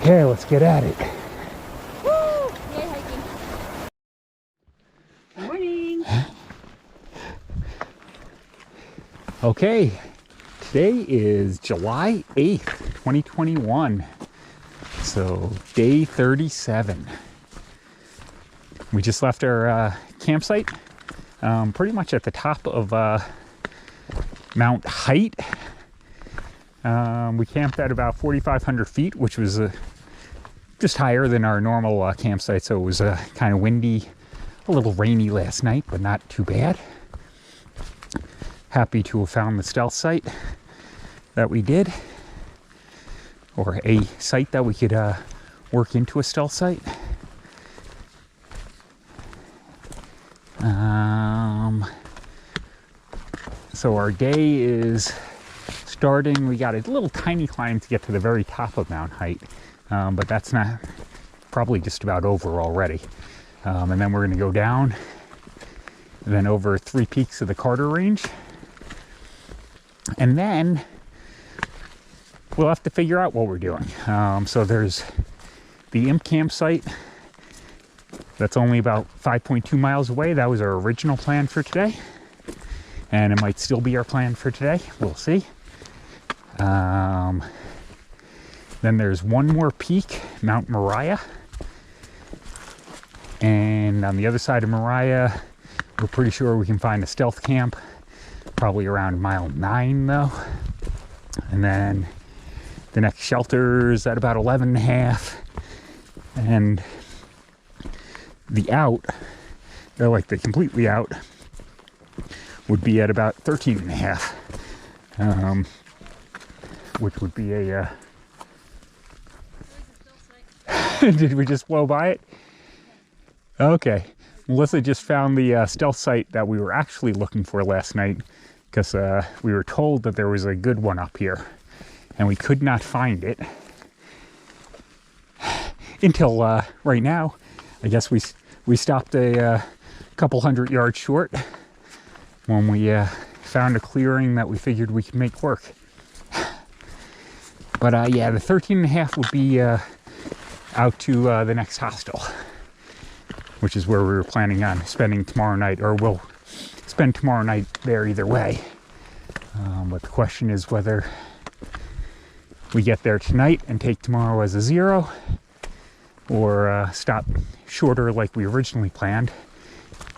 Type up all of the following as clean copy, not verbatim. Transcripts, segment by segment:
Okay, let's get at it. Woo! Yay, hiking. Good morning. Okay, today is July 8th, 2021. So day 37. We just left our campsite pretty much at the top of Mount Height. We camped at about 4,500 feet, which was just higher than our normal campsite. So it was kind of windy, a little rainy last night, but not too bad. Happy to have found the stealth site that we did, or a site that we could work into a stealth site. So our day is starting. We got a little tiny climb to get to the very top of Mount Height, but that's not probably just about over already. And then we're going to go down, and then over 3 peaks of the Carter Range. And then we'll have to figure out what we're doing. So there's the Imp campsite that's only about 5.2 miles away. That was our original plan for today. And it might still be our plan for today. We'll see. Then there's one more peak, Mount Moriah. And on the other side of Moriah, we're pretty sure we can find a stealth camp. Probably around mile 9 though. And then the next shelter is at about 11.5. And the out, they're like the completely out, would be at about 13.5. Which would be a did we just blow by it? Okay. Melissa just found the stealth site that we were actually looking for last night, because we were told that there was a good one up here, and we could not find it until right now. I guess we stopped a couple hundred yards short when we found a clearing that we figured we could make work. But yeah, the 13.5 would be out to the next hostel, which is where we were planning on spending tomorrow night, or we'll spend tomorrow night there either way. But the question is whether we get there tonight and take tomorrow as a 0, or stop shorter like we originally planned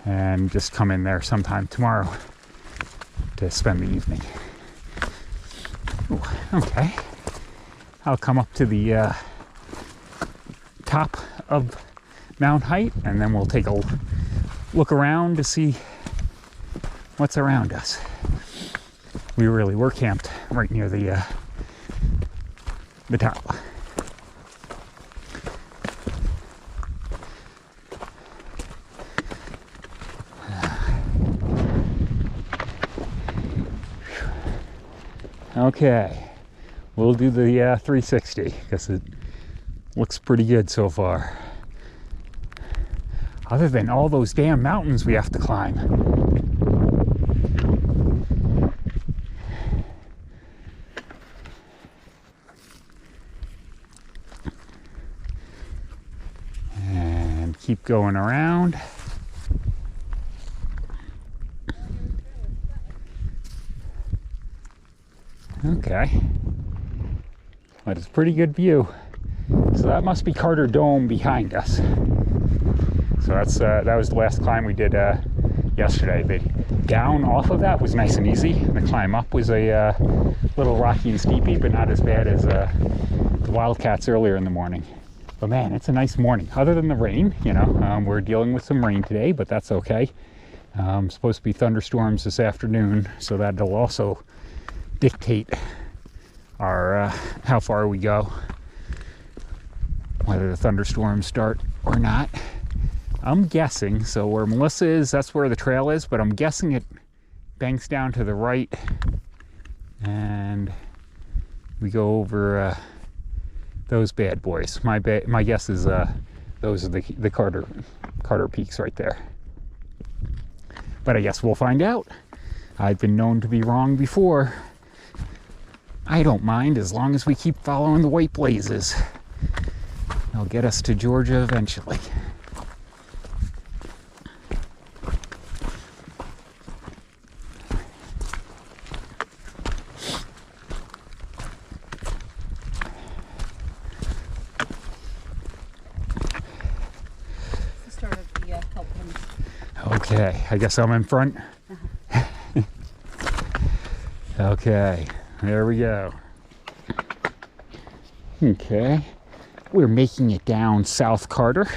and just come in there sometime tomorrow to spend the evening. Ooh, okay. I'll come up to the top of Mount Height, and then we'll take a look around to see what's around us. We really were camped right near the top. Okay, we'll do the 360 because it looks pretty good so far. Other than all those damn mountains we have to climb. And keep going around. Okay. But it's a pretty good view. So that must be Carter Dome behind us. So that was the last climb we did yesterday. The down off of that was nice and easy. The climb up was a little rocky and steepy, but not as bad as the Wildcats earlier in the morning. But man, it's a nice morning. Other than the rain, you know, we're dealing with some rain today, but that's okay. Supposed to be thunderstorms this afternoon, so that'll also dictate our how far we go, whether the thunderstorms start or not. I'm guessing, so where Melissa is, that's where the trail is, but I'm guessing it banks down to the right, and we go over those bad boys. My guess is those are the Carter peaks right there. But I guess we'll find out. I've been known to be wrong before. I don't mind as long as we keep following the white blazes. They'll get us to Georgia eventually. The start of the help him. Okay, I guess I'm in front. Okay, there we go. Okay, we're making it down South Carter.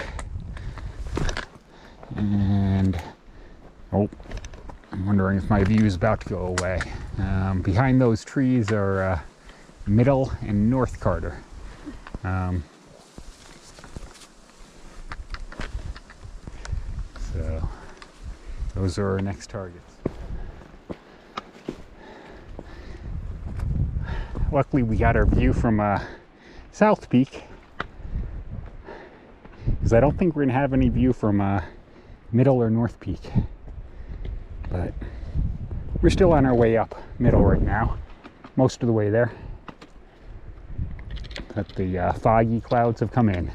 And, oh, I'm wondering if my view is about to go away. Behind those trees are Middle and North Carter. So, those are our next targets. Luckily, we got our view from South Peak, because I don't think we're going to have any view from Middle or North Peak. But we're still on our way up Middle right now, most of the way there. But the foggy clouds have come in.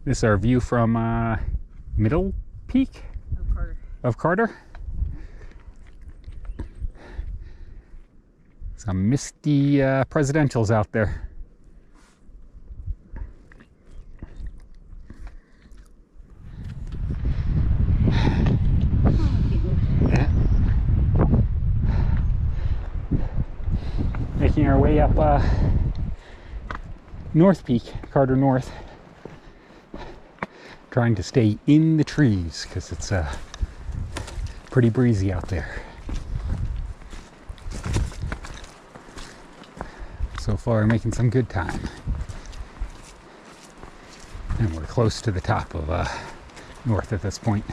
This is our view from Middle Peak of Carter. Some misty presidentials out there. Yeah. Making our way up North Peak, Carter North. Trying to stay in the trees because it's pretty breezy out there. So far, we're making some good time. And we're close to the top of North at this point.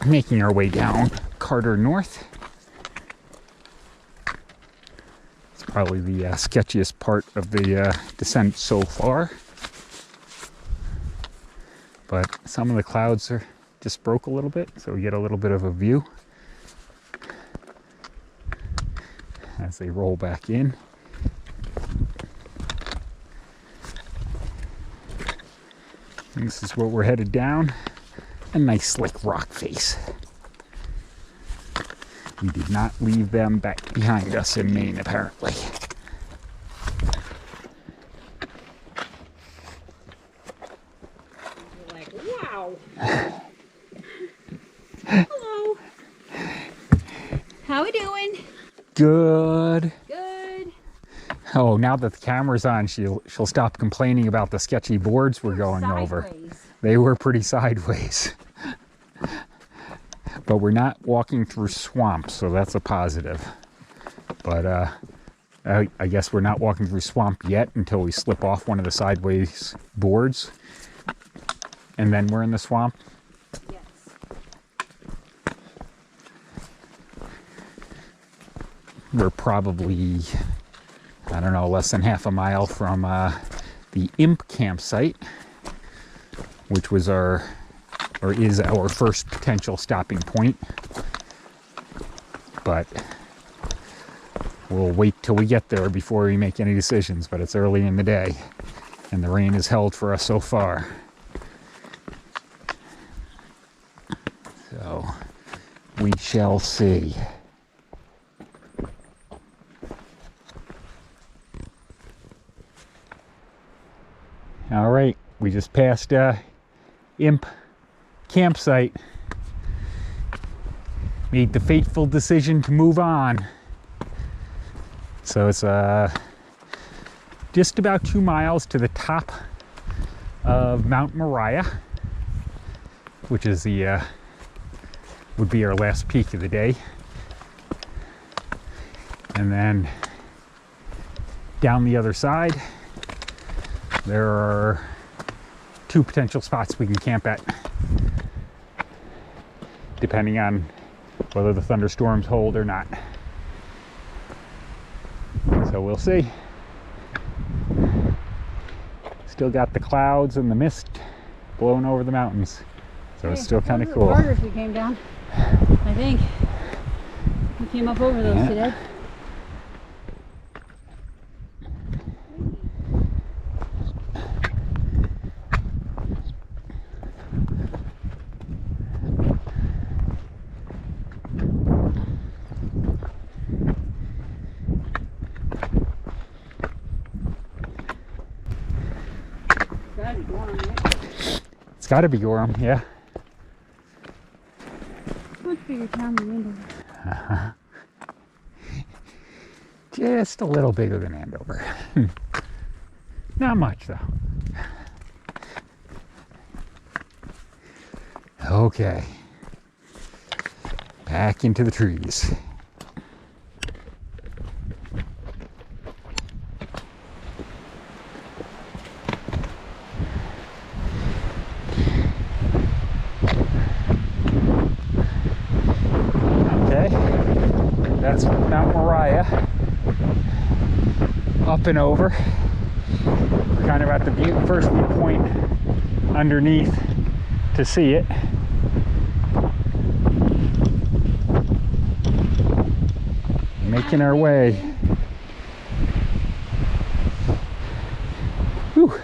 Making our way down Carter North. It's probably the sketchiest part of the descent so far. But some of the clouds are just broke a little bit, so we get a little bit of a view as they roll back in. And this is where we're headed down. A nice slick rock face. We did not leave them back behind us in Maine, apparently. You're like, wow. Hello. How we doing? Good. Good. Oh, now that the camera's on, she'll stop complaining about the sketchy boards we're going over. They were pretty sideways. But we're not walking through swamp, so that's a positive. But I guess we're not walking through swamp yet until we slip off one of the sideways boards. And then we're in the swamp. Yes. We're probably, I don't know, less than half a mile from the Imp campsite, which was is our first potential stopping point. But we'll wait till we get there before we make any decisions. But it's early in the day, and the rain has held for us so far. So we shall see. All right, we just passed Imp campsite. Made the fateful decision to move on. So it's just about 2 miles to the top of Mount Moriah, which is the would be our last peak of the day. And then down the other side, there are 2 potential spots we can camp at. depending on whether the thunderstorms hold or not. So we'll see. Still got the clouds and the mist blowing over the mountains. So it's still kind of cool. Corridors we came down, I think. We came up over those today. It's got to be Gorham, yeah. Much bigger town than Andover. Just a little bigger than Andover. Not much though. Okay. Back into the trees. That's Mount Moriah, up and over. We're kind of at the first viewpoint underneath to see it. Making our way. Whew.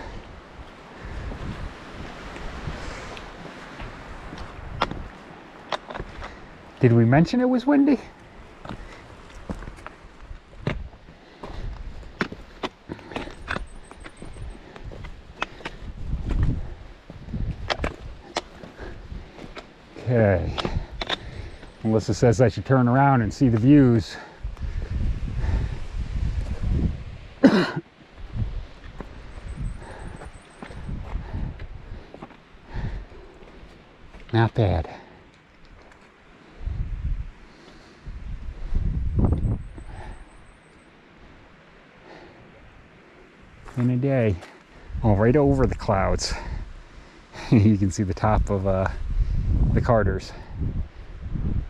Did we mention it was windy? Okay, Melissa says I should turn around and see the views. Not bad. In a day. Oh, right over the clouds. You can see the top of the Carters,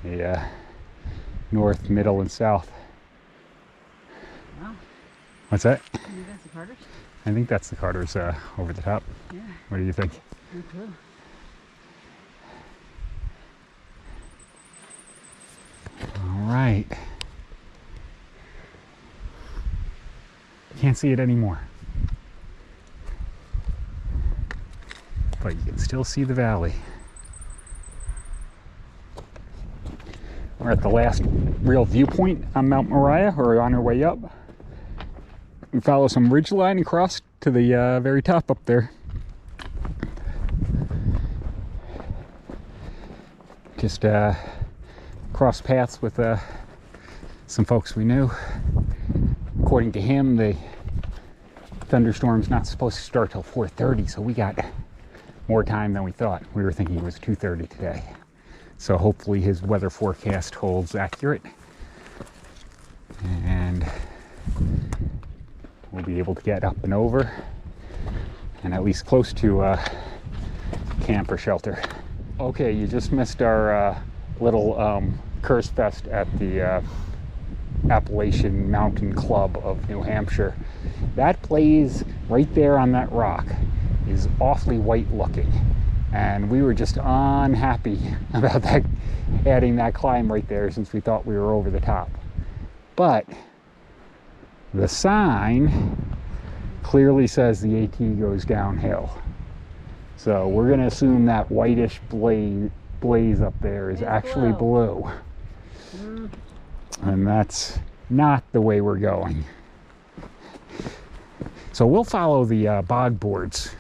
the north, middle, and south. Wow. What's that? You think that's the Carters? I think that's the Carters over the top. Yeah. What do you think? Me too. All right. Can't see it anymore. But you can still see the valley. We're at the last real viewpoint on Mount Moriah, or on our way up. We follow some ridge line across to the very top up there. Just crossed paths with some folks we knew. According to him, the thunderstorm's not supposed to start till 4:30, so we got more time than we thought. We were thinking it was 2:30 today. So hopefully his weather forecast holds accurate. And we'll be able to get up and over and at least close to camp or shelter. Okay, you just missed our little curse fest at the Appalachian Mountain Club of New Hampshire. That blaze right there on that rock is awfully white looking, and we were just unhappy about that, adding that climb right there, since we thought we were over the top. But the sign clearly says the AT goes downhill, so we're going to assume that whitish blaze up there is actually blue. And that's not the way we're going. So we'll follow the bog boards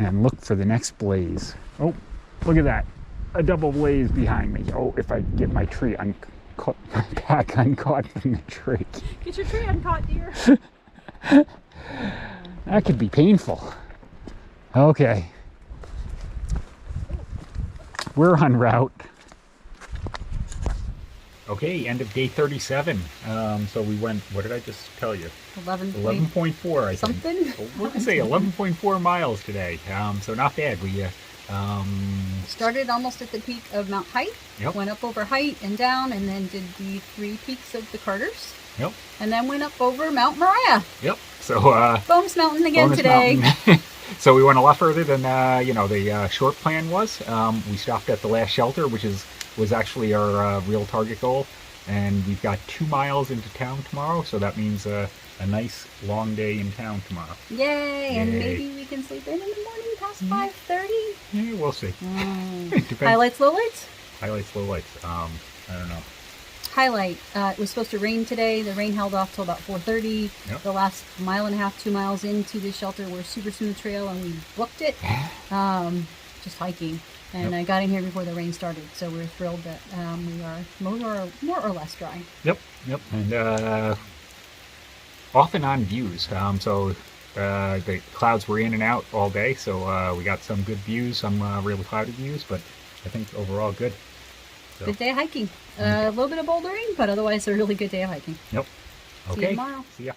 and look for the next blaze. Oh, look at that. A double blaze behind me. Oh, if I get my tree uncaught, my pack uncaught from the tree. Get your tree uncaught, dear. That could be painful. Okay. We're en route. Okay, end of day 37. So we went, what did I just tell you? 11.4, I think. Something? We're going to say 11.4 miles today. So not bad. We Started almost at the peak of Mount Height. Yep. Went up over Height and down, and then did the 3 peaks of the Carters. Yep. And then went up over Mount Moriah. Yep. So Bonus Mountain again Bonus today. Mountain. So we went a lot further than the short plan was. We stopped at the last shelter, which was actually our real target goal, and we've got 2 miles into town tomorrow. So that means a nice long day in town tomorrow. Yay! And maybe we can sleep in the morning past 5:30. Yeah, we'll see. Depends. Highlights, lowlights. Highlights, lowlights. I don't know. Highlight, it was supposed to rain today. The rain held off till about 4:30. Yep. The last 1.5 miles, 2 miles into the shelter were super smooth trail, and we booked it, just hiking. And Yep. I got in here before the rain started, so we're thrilled that we are more or less dry. Yep. And off and on views. So the clouds were in and out all day, so we got some good views, some really cloudy views, but I think overall good. So. Good day of hiking. A little bit of bouldering, but otherwise a really good day of hiking. Yep. Okay. See you tomorrow. See ya.